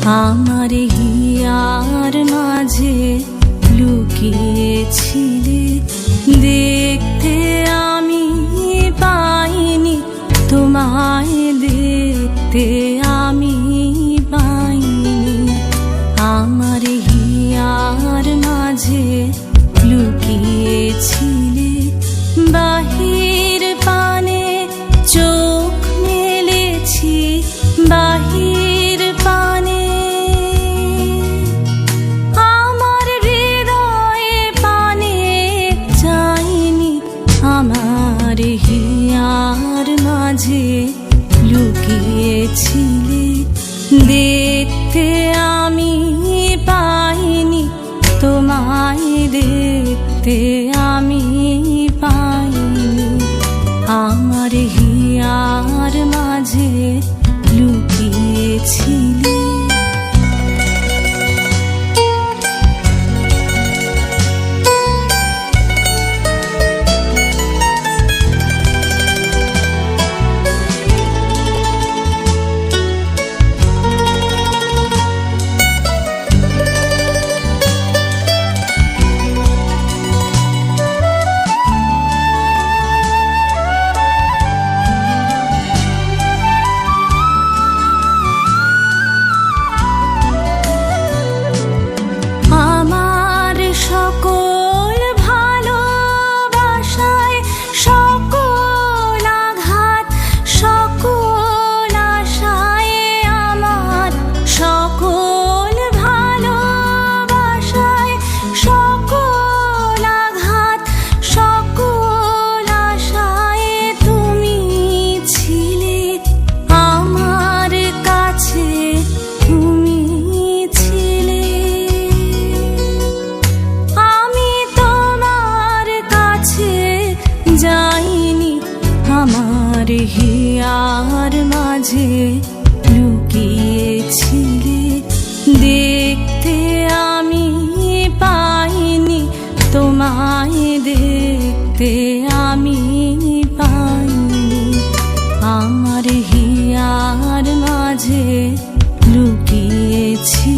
আমার হিয়ার মাঝে লুকিয়েছিলে, দেখতে আমি পাইনি তোমায়, দেখতে আমি পাইনি। আমার হিয়ার মাঝে লুকিয়েছিলে, বাহির পানে চোখ মেলেছি, বাহির পানে আমার হৃদয়ে পানে চাইনি। আমার হিয়ার মাঝে লুকিয়েছিলে, দেখতে আমি পাইনি তোমায়, দেখতে আমি পাইনি। আমার হিয়ার মাঝে লুকিয়েছিলে। যাইনি আমার হিয়ার মাঝে লুকিয়েছিলে, দেখতে আমি পাইনি তোমায়, দেখতে আমি পাইনি। আমার হিয়ার মাঝে লুকিয়েছি।